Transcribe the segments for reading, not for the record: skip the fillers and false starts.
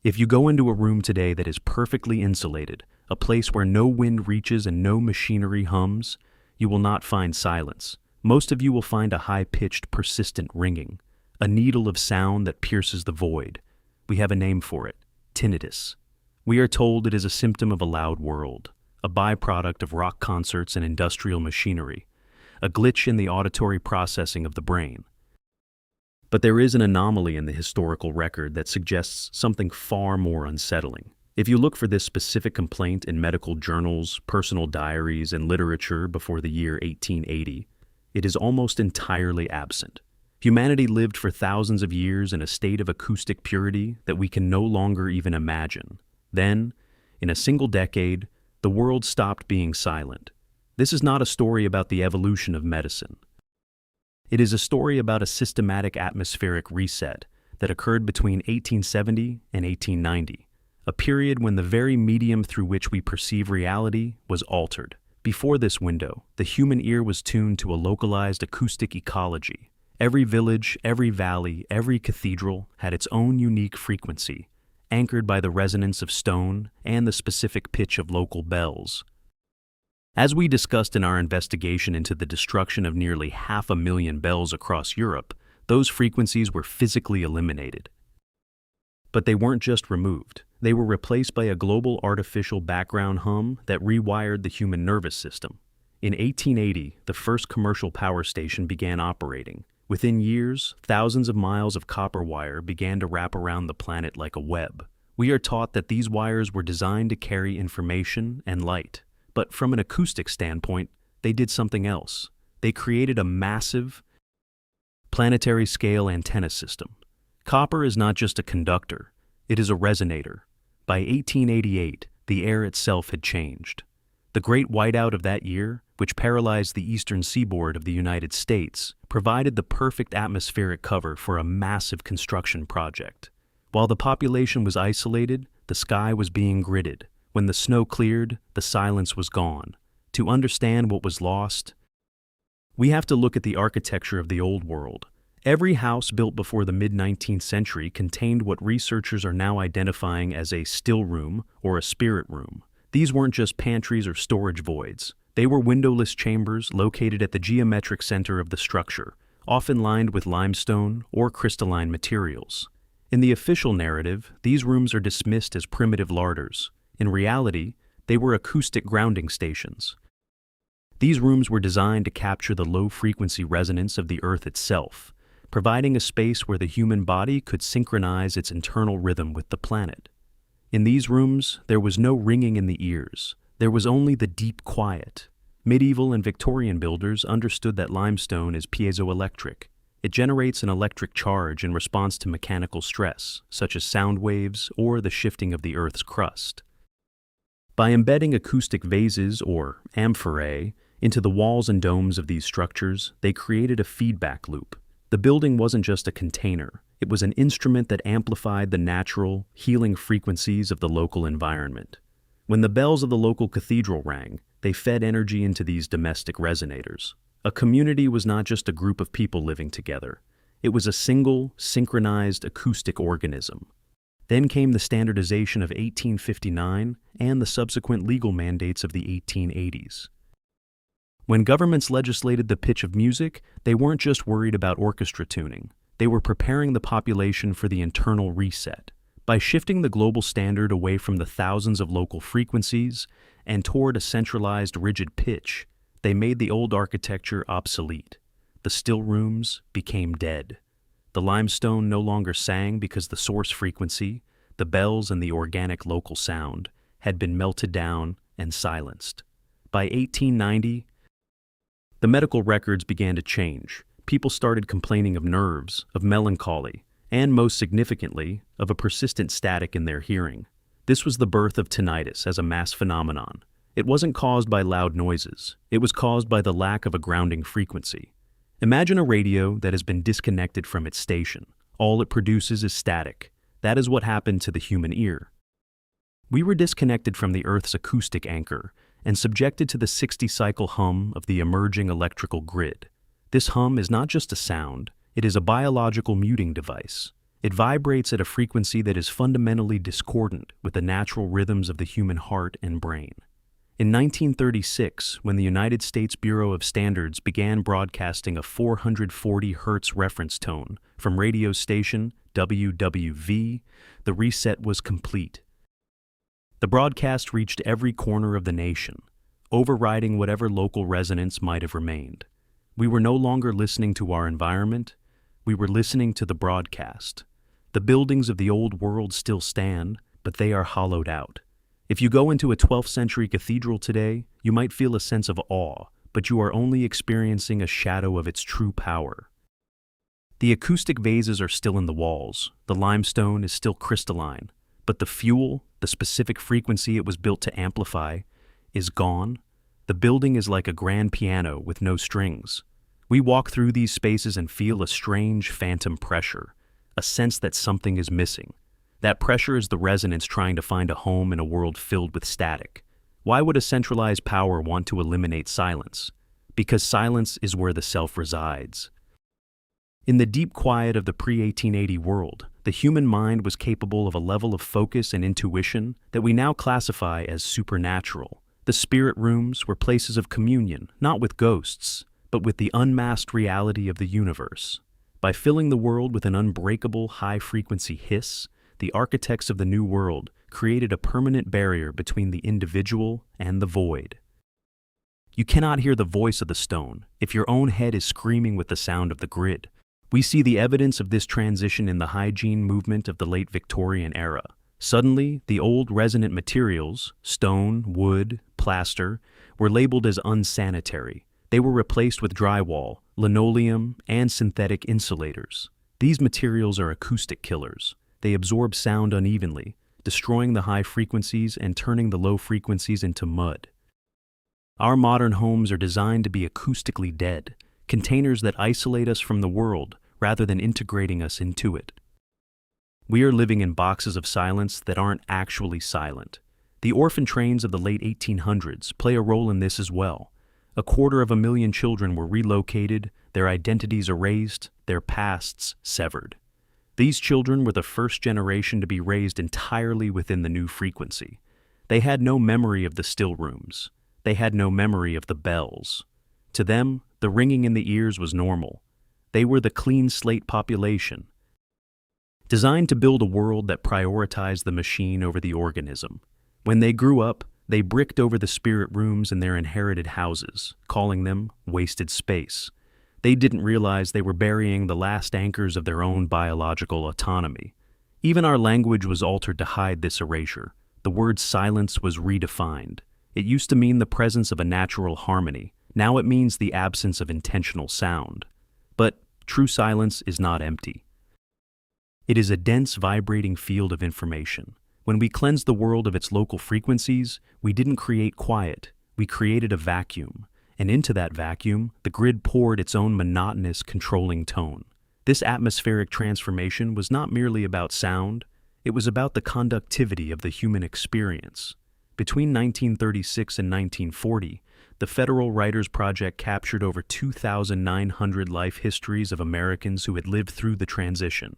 If you go into a room today that is perfectly insulated, a place where no wind reaches and no machinery hums, you will not find silence. Most of you will find a high-pitched, persistent ringing, a needle of sound that pierces the void. We have a name for it: tinnitus. We are told it is a symptom of a loud world, a byproduct of rock concerts and industrial machinery, a glitch in the auditory processing of the brain. But there is an anomaly in the historical record that suggests something far more unsettling. If you look for this specific complaint in medical journals, personal diaries, and literature before the year 1880, it is almost entirely absent. Humanity lived for thousands of years in a state of acoustic purity that we can no longer even imagine. Then, in a single decade, the world stopped being silent. This is not a story about the evolution of medicine. It is a story about a systematic atmospheric reset that occurred between 1870 and 1890, a period when the very medium through which we perceive reality was altered. Before this window, the human ear was tuned to a localized acoustic ecology. Every village, every valley, every cathedral had its own unique frequency, anchored by the resonance of stone and the specific pitch of local bells. As we discussed in our investigation into the destruction of nearly 500,000 bells across Europe, those frequencies were physically eliminated. But they weren't just removed. They were replaced by a global artificial background hum that rewired the human nervous system. In 1880, the first commercial power station began operating. Within years, thousands of miles of copper wire began to wrap around the planet like a web. We are taught that these wires were designed to carry information and light. But from an acoustic standpoint, they did something else. They created a massive, planetary-scale antenna system. Copper is not just a conductor, it is a resonator. By 1888, the air itself had changed. The great whiteout of that year, which paralyzed the eastern seaboard of the United States, provided the perfect atmospheric cover for a massive construction project. While the population was isolated, the sky was being gridded. When the snow cleared, the silence was gone. To understand what was lost, we have to look at the architecture of the Old World. Every house built before the mid-19th century contained what researchers are now identifying as a still room or a spirit room. These weren't just pantries or storage voids. They were windowless chambers located at the geometric center of the structure, often lined with limestone or crystalline materials. In the official narrative, these rooms are dismissed as primitive larders. In reality, they were acoustic grounding stations. These rooms were designed to capture the low-frequency resonance of the Earth itself, providing a space where the human body could synchronize its internal rhythm with the planet. In these rooms, there was no ringing in the ears. There was only the deep quiet. Medieval and Victorian builders understood that limestone is piezoelectric. It generates an electric charge in response to mechanical stress, such as sound waves or the shifting of the Earth's crust. By embedding acoustic vases, or amphorae, into the walls and domes of these structures, they created a feedback loop. The building wasn't just a container, it was an instrument that amplified the natural, healing frequencies of the local environment. When the bells of the local cathedral rang, they fed energy into these domestic resonators. A community was not just a group of people living together. It was a single, synchronized acoustic organism. Then came the standardization of 1859 and the subsequent legal mandates of the 1880s. When governments legislated the pitch of music, they weren't just worried about orchestra tuning. They were preparing the population for the internal reset. By shifting the global standard away from the thousands of local frequencies and toward a centralized, rigid pitch, they made the old architecture obsolete. The still rooms became dead. The limestone no longer sang because the source frequency, the bells and the organic local sound, had been melted down and silenced. By 1890, the medical records began to change. People started complaining of nerves, of melancholy, and most significantly, of a persistent static in their hearing. This was the birth of tinnitus as a mass phenomenon. It wasn't caused by loud noises. It was caused by the lack of a grounding frequency. Imagine a radio that has been disconnected from its station. All it produces is static. That is what happened to the human ear. We were disconnected from the Earth's acoustic anchor and subjected to the 60-cycle hum of the emerging electrical grid. This hum is not just a sound, it is a biological muting device. It vibrates at a frequency that is fundamentally discordant with the natural rhythms of the human heart and brain. In 1936, when the United States Bureau of Standards began broadcasting a 440 Hz reference tone from radio station WWV, the reset was complete. The broadcast reached every corner of the nation, overriding whatever local resonance might have remained. We were no longer listening to our environment, we were listening to the broadcast. The buildings of the old world still stand, but they are hollowed out. If you go into a 12th century cathedral today, you might feel a sense of awe, but you are only experiencing a shadow of its true power. The acoustic vases are still in the walls, the limestone is still crystalline, but the fuel, the specific frequency it was built to amplify, is gone. The building is like a grand piano with no strings. We walk through these spaces and feel a strange phantom pressure, a sense that something is missing. That pressure is the resonance trying to find a home in a world filled with static. Why would a centralized power want to eliminate silence? Because silence is where the self resides. In the deep quiet of the pre-1880 world, the human mind was capable of a level of focus and intuition that we now classify as supernatural. The spirit rooms were places of communion, not with ghosts, but with the unmasked reality of the universe. By filling the world with an unbreakable high-frequency hiss, the architects of the New World created a permanent barrier between the individual and the void. You cannot hear the voice of the stone if your own head is screaming with the sound of the grid. We see the evidence of this transition in the hygiene movement of the late Victorian era. Suddenly, the old resonant materials, stone, wood, plaster, were labeled as unsanitary. They were replaced with drywall, linoleum, and synthetic insulators. These materials are acoustic killers. They absorb sound unevenly, destroying the high frequencies and turning the low frequencies into mud. Our modern homes are designed to be acoustically dead, containers that isolate us from the world rather than integrating us into it. We are living in boxes of silence that aren't actually silent. The orphan trains of the late 1800s play a role in this as well. 250,000 children were relocated, their identities erased, their pasts severed. These children were the first generation to be raised entirely within the new frequency. They had no memory of the still rooms. They had no memory of the bells. To them, the ringing in the ears was normal. They were the clean slate population, designed to build a world that prioritized the machine over the organism. When they grew up, they bricked over the spirit rooms in their inherited houses, calling them wasted space. They didn't realize they were burying the last anchors of their own biological autonomy. Even our language was altered to hide this erasure. The word silence was redefined. It used to mean the presence of a natural harmony. Now it means the absence of intentional sound. But true silence is not empty. It is a dense, vibrating field of information. When we cleansed the world of its local frequencies, we didn't create quiet. We created a vacuum. And into that vacuum, the grid poured its own monotonous, controlling tone. This atmospheric transformation was not merely about sound, it was about the conductivity of the human experience. Between 1936 and 1940, the Federal Writers Project captured over 2,900 life histories of Americans who had lived through the transition.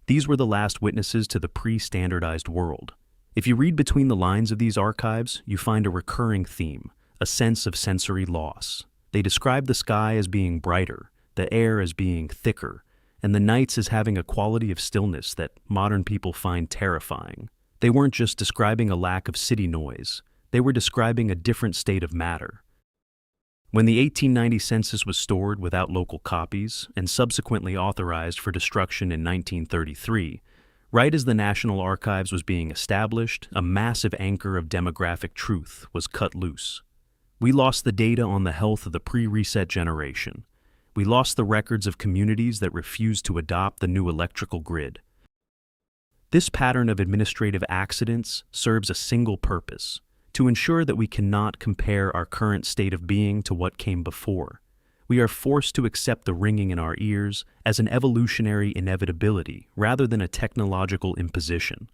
These were the last witnesses to the pre-standardized world. If you read between the lines of these archives, you find a recurring theme, a sense of sensory loss. They describe the sky as being brighter, the air as being thicker, and the nights as having a quality of stillness that modern people find terrifying. They weren't just describing a lack of city noise, they were describing a different state of matter. When the 1890 census was stored without local copies and subsequently authorized for destruction in 1933, right as the National Archives was being established, a massive anchor of demographic truth was cut loose. We lost the data on the health of the pre-reset generation. We lost the records of communities that refused to adopt the new electrical grid. This pattern of administrative accidents serves a single purpose: to ensure that we cannot compare our current state of being to what came before. We are forced to accept the ringing in our ears as an evolutionary inevitability rather than a technological imposition.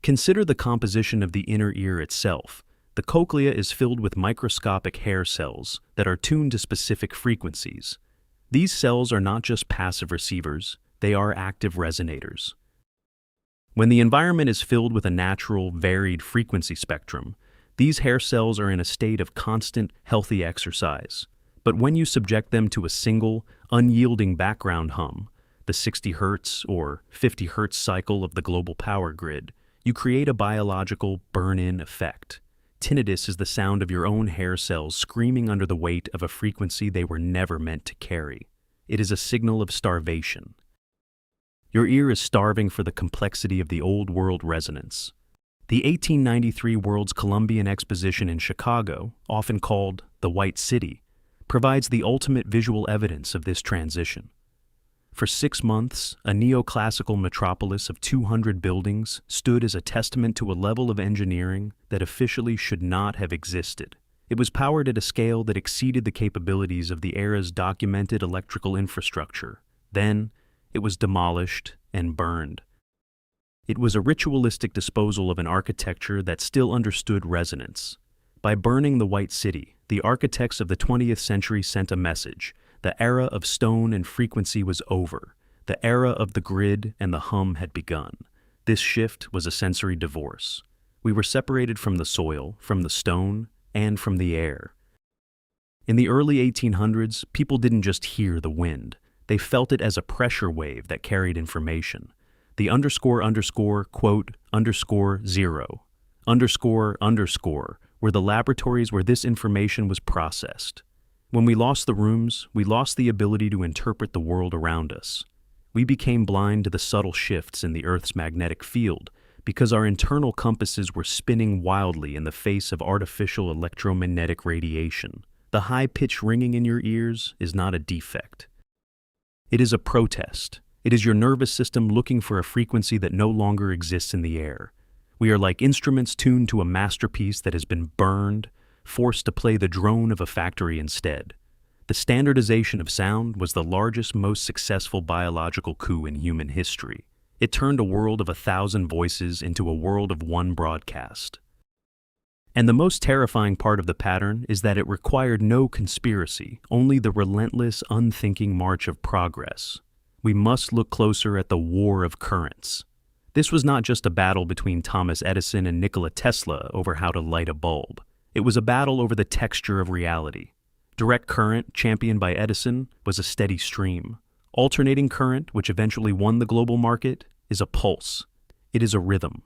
Consider the composition of the inner ear itself. The cochlea is filled with microscopic hair cells that are tuned to specific frequencies. These cells are not just passive receivers, They are active resonators. When the environment is filled with a natural, varied frequency spectrum, these hair cells are in a state of constant, healthy exercise. But when you subject them to a single, unyielding background hum, the 60 Hz or 50 Hz cycle of the global power grid, you create a biological burn-in effect. Tinnitus is the sound of your own hair cells screaming under the weight of a frequency they were never meant to carry. It is a signal of starvation. Your ear is starving for the complexity of the old world resonance. The 1893 World's Columbian Exposition in Chicago, often called the White City, provides the ultimate visual evidence of this transition. For 6 months, a neoclassical metropolis of 200 buildings stood as a testament to a level of engineering that officially should not have existed. It was powered at a scale that exceeded the capabilities of the era's documented electrical infrastructure. Then, it was demolished and burned. It was a ritualistic disposal of an architecture that still understood resonance. By burning the White City, the architects of the 20th century sent a message. The era of stone and frequency was over. The era of the grid and the hum had begun. This shift was a sensory divorce. We were separated from the soil, from the stone, and from the air. In the early 1800s, people didn't just hear the wind. They felt it as a pressure wave that carried information. The __quote _0 __ were the laboratories where this information was processed. When we lost the rooms, we lost the ability to interpret the world around us. We became blind to the subtle shifts in the Earth's magnetic field because our internal compasses were spinning wildly in the face of artificial electromagnetic radiation. The high-pitched ringing in your ears is not a defect. It is a protest. It is your nervous system looking for a frequency that no longer exists in the air. We are like instruments tuned to a masterpiece that has been burned, forced to play the drone of a factory instead. The standardization of sound was the largest, most successful biological coup in human history. It turned a world of 1,000 voices into a world of one broadcast. And the most terrifying part of the pattern is that it required no conspiracy, only the relentless, unthinking march of progress. We must look closer at the war of currents. This was not just a battle between Thomas Edison and Nikola Tesla over how to light a bulb. It was a battle over the texture of reality. Direct current, championed by Edison, was a steady stream. Alternating current, which eventually won the global market, is a pulse. It is a rhythm.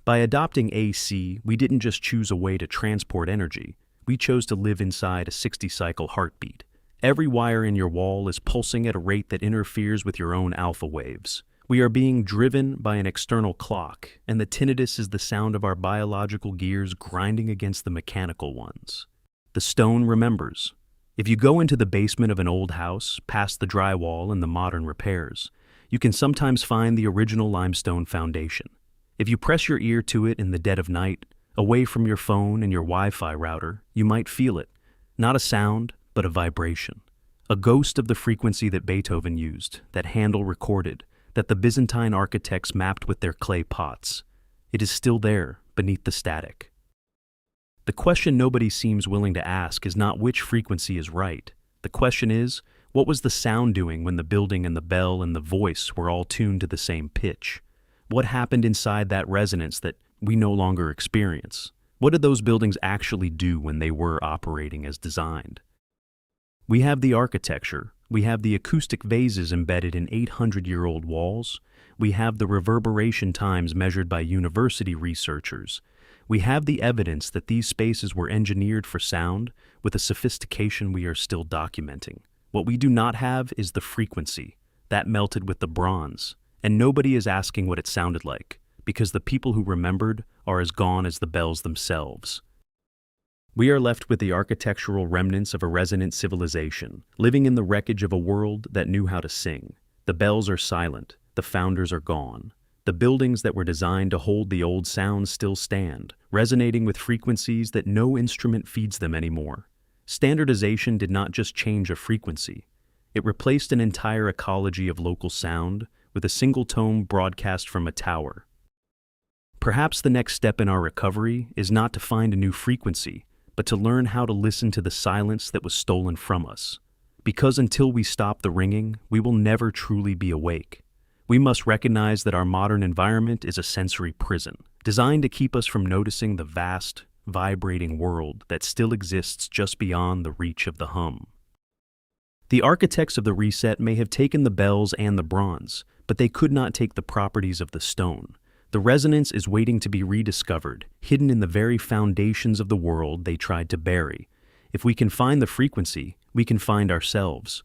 By adopting AC, we didn't just choose a way to transport energy. We chose to live inside a 60-cycle heartbeat. Every wire in your wall is pulsing at a rate that interferes with your own alpha waves. We are being driven by an external clock, and the tinnitus is the sound of our biological gears grinding against the mechanical ones. The stone remembers. If you go into the basement of an old house, past the drywall and the modern repairs, you can sometimes find the original limestone foundation. If you press your ear to it in the dead of night, away from your phone and your Wi-Fi router, you might feel it. Not a sound, but a vibration. A ghost of the frequency that Beethoven used, that Handel recorded, that the Byzantine architects mapped with their clay pots. It is still there, beneath the static. The question nobody seems willing to ask is not which frequency is right. The question is, what was the sound doing when the building and the bell and the voice were all tuned to the same pitch? What happened inside that resonance that we no longer experience? What did those buildings actually do when they were operating as designed? We have the architecture. We have the acoustic vases embedded in 800-year-old walls. We have the reverberation times measured by university researchers. We have the evidence that these spaces were engineered for sound with a sophistication we are still documenting. What we do not have is the frequency. That melted with the bronze. And nobody is asking what it sounded like, because the people who remembered are as gone as the bells themselves. We are left with the architectural remnants of a resonant civilization, living in the wreckage of a world that knew how to sing. The bells are silent, the founders are gone. The buildings that were designed to hold the old sounds still stand, resonating with frequencies that no instrument feeds them anymore. Standardization did not just change a frequency. It replaced an entire ecology of local sound with a single tone broadcast from a tower. Perhaps the next step in our recovery is not to find a new frequency, but to learn how to listen to the silence that was stolen from us. because until we stop the ringing, we will never truly be awake. We must recognize that our modern environment is a sensory prison, designed to keep us from noticing the vast, vibrating world that still exists just beyond the reach of the hum. The architects of the reset may have taken the bells and the bronze, but they could not take the properties of the stone. The resonance is waiting to be rediscovered, hidden in the very foundations of the world they tried to bury. If we can find the frequency, we can find ourselves.